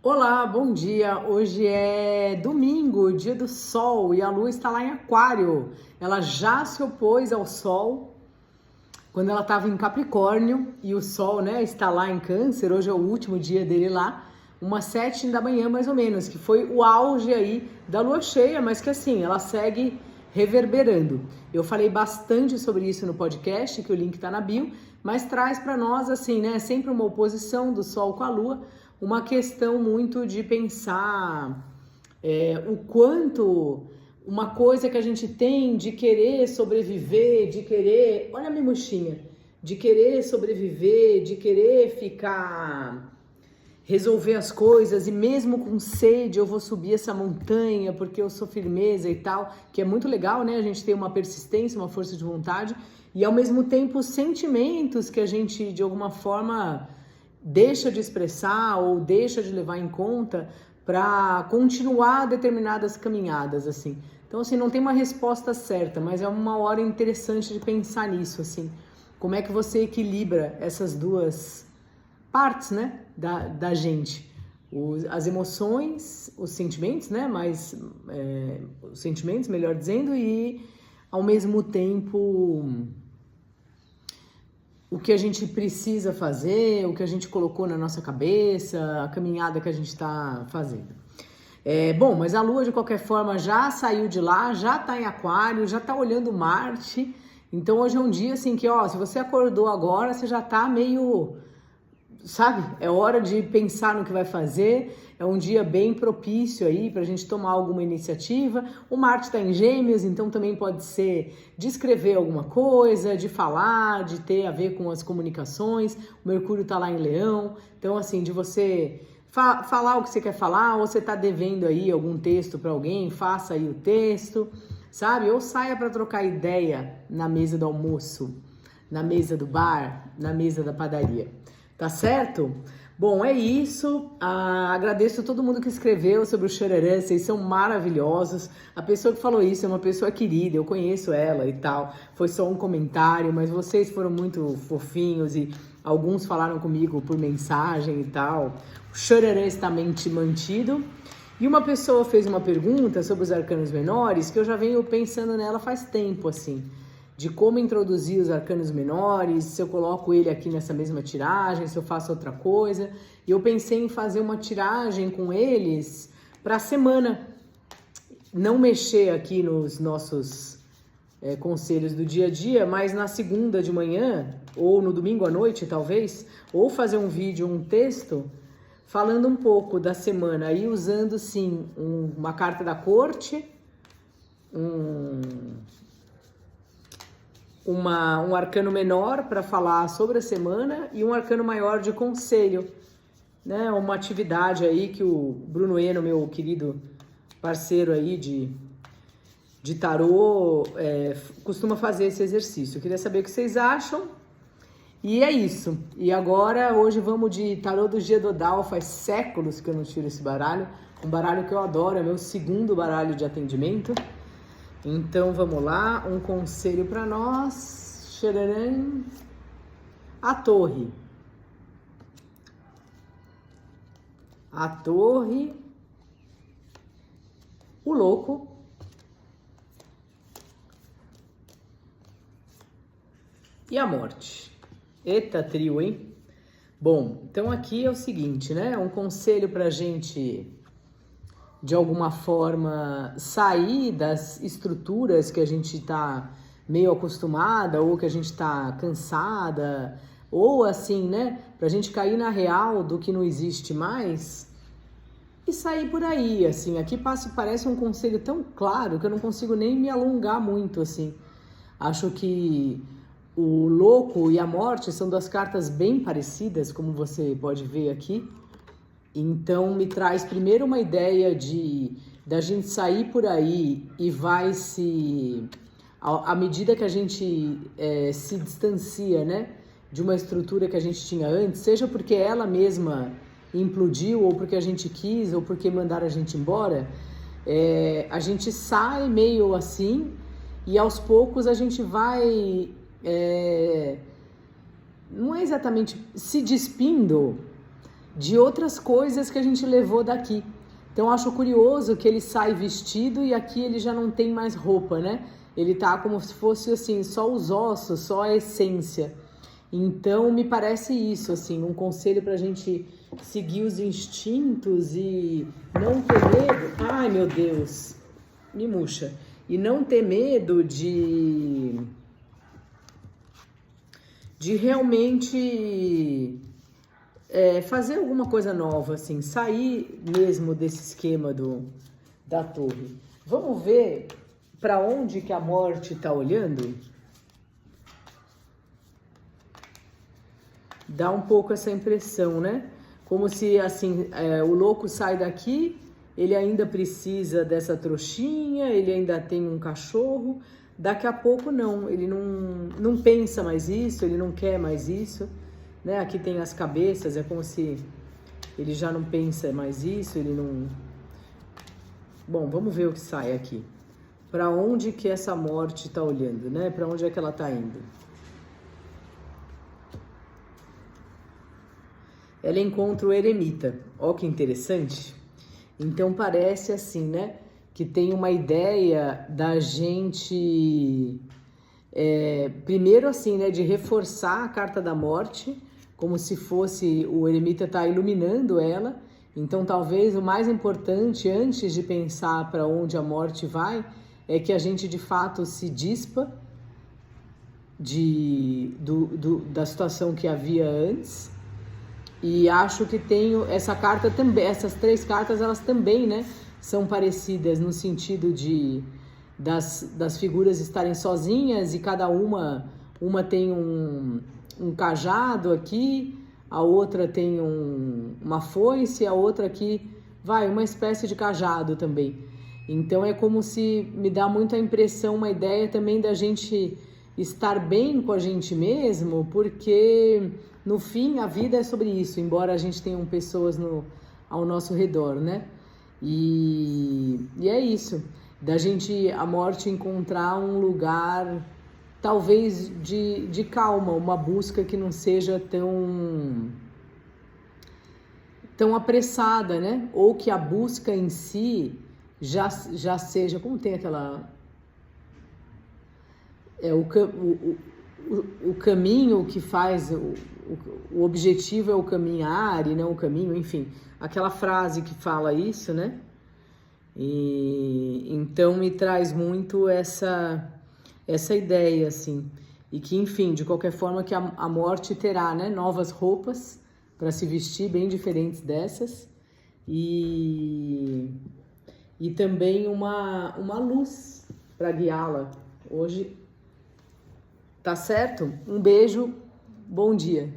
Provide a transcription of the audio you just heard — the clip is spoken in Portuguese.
Olá, bom dia. Hoje é domingo, dia do sol, e a lua está lá em Aquário. Ela já se opôs ao sol quando ela estava em Capricórnio e o sol, está lá em Câncer. Hoje é o último dia dele lá, umas 7 da manhã mais ou menos, que foi o auge aí da lua cheia, mas que assim, ela segue reverberando. Eu falei bastante sobre isso no podcast, que o link está na bio, mas traz para nós assim, sempre uma oposição do sol com a lua, uma questão muito de pensar o quanto uma coisa que a gente tem de querer sobreviver, de querer, olha a minha mochinha, de querer sobreviver, de querer ficar, resolver as coisas, e mesmo com sede eu vou subir essa montanha porque eu sou firmeza e tal, que é muito legal, né? A gente tem uma persistência, uma força de vontade, e ao mesmo tempo sentimentos que a gente de alguma forma deixa de expressar ou deixa de levar em conta para continuar determinadas caminhadas, assim. Então, assim, não tem uma resposta certa, mas é uma hora interessante de pensar nisso, assim. Como é que você equilibra essas duas partes, né, da gente? As emoções, os sentimentos, né, os sentimentos, melhor dizendo, e ao mesmo tempo o que a gente precisa fazer, o que a gente colocou na nossa cabeça, a caminhada que a gente está fazendo. Bom, mas a Lua, de qualquer forma, já saiu de lá, já está em Aquário, já está olhando Marte. Então, hoje é um dia assim que, se você acordou agora, você já está meio, sabe? É hora de pensar no que vai fazer. É um dia bem propício aí para a gente tomar alguma iniciativa. O Marte está em Gêmeos, então também pode ser de escrever alguma coisa, de falar, de ter a ver com as comunicações. O Mercúrio está lá em Leão, então assim, de você falar o que você quer falar, ou você está devendo aí algum texto para alguém, faça aí o texto, sabe? Ou saia para trocar ideia na mesa do almoço, na mesa do bar, na mesa da padaria. Tá certo? Bom, é isso. Agradeço a todo mundo que escreveu sobre o Xararã, vocês são maravilhosos. A pessoa que falou isso é uma pessoa querida, eu conheço ela e tal. Foi só um comentário, mas vocês foram muito fofinhos e alguns falaram comigo por mensagem e tal. O Xararã está mantido. E uma pessoa fez uma pergunta sobre os arcanos menores que eu já venho pensando nela faz tempo, assim, de como introduzir os arcanos menores, se eu coloco ele aqui nessa mesma tiragem, se eu faço outra coisa. E eu pensei em fazer uma tiragem com eles para a semana. Não mexer aqui nos nossos conselhos do dia a dia, mas na segunda de manhã, ou no domingo à noite, talvez, ou fazer um vídeo, um texto, falando um pouco da semana, aí usando, sim, uma carta da corte, um arcano menor para falar sobre a semana e um arcano maior de conselho, né? Uma atividade aí que o Bruno Eno, meu querido parceiro aí de tarô, costuma fazer esse exercício. Eu queria saber o que vocês acham. E é isso. E agora, hoje vamos de tarô do Gedodal. Faz séculos que eu não tiro esse baralho. Um baralho que eu adoro, é meu segundo baralho de atendimento. Então, vamos lá, um conselho para nós. Xararam. A Torre. A Torre. O Louco. E a Morte. Eita, trio, hein? Bom, então aqui é o seguinte, né? Um conselho pra gente, de alguma forma, sair das estruturas que a gente tá meio acostumada, ou que a gente tá cansada, ou assim, né? Pra gente cair na real do que não existe mais e sair por aí, assim. Aqui parece um conselho tão claro que eu não consigo nem me alongar muito, assim. Acho que o Louco e a Morte são duas cartas bem parecidas, como você pode ver aqui. Então, me traz primeiro uma ideia da gente sair por aí e vai à medida que a gente se distancia, né, de uma estrutura que a gente tinha antes, seja porque ela mesma implodiu, ou porque a gente quis, ou porque mandaram a gente embora, a gente sai meio assim e aos poucos a gente vai... não é exatamente se despindo, de outras coisas que a gente levou daqui. Então, eu acho curioso que ele sai vestido e aqui ele já não tem mais roupa, né? Ele tá como se fosse, assim, só os ossos, só a essência. Então, me parece isso, assim, um conselho pra gente seguir os instintos e não ter medo. Ai, meu Deus, me murcha. E não ter medo de realmente fazer alguma coisa nova, assim, sair mesmo desse esquema da torre. Vamos ver para onde que a morte está olhando? Dá um pouco essa impressão, né? Como se, assim, o louco sai daqui, ele ainda precisa dessa trouxinha, ele ainda tem um cachorro. Daqui a pouco não, ele não pensa mais isso, ele não quer mais isso, né? Aqui tem as cabeças, é como se ele já não pensa mais isso, ele não... Bom, vamos ver o que sai aqui. Para onde que essa morte está olhando, né? Para onde é que ela está indo? Ela encontra o eremita. Ó que interessante. Então parece assim, né? Que tem uma ideia da gente, primeiro assim, né? De reforçar a carta da morte, como se fosse o eremita tá iluminando ela. Então talvez o mais importante, antes de pensar para onde a morte vai, é que a gente de fato se dispa da situação que havia antes. E acho que tem essa carta também, essas 3 cartas, elas também, né, são parecidas no sentido das figuras estarem sozinhas e cada uma tem um cajado aqui, a outra tem uma foice, a outra aqui uma espécie de cajado também. Então é como se me dá muita impressão, uma ideia também da gente estar bem com a gente mesmo, porque no fim a vida é sobre isso, embora a gente tenha pessoas ao nosso redor, né? E é isso, a morte encontrar um lugar talvez de calma, uma busca que não seja tão apressada, né? Ou que a busca em si já seja, como tem aquela... o caminho que faz, o objetivo é o caminhar e não o caminho, enfim, aquela frase que fala isso, né? E então me traz muito essa ideia, assim, e que, enfim, de qualquer forma que a morte terá, né, novas roupas para se vestir, bem diferentes dessas, e também uma luz para guiá-la hoje. Tá certo? Um beijo, bom dia.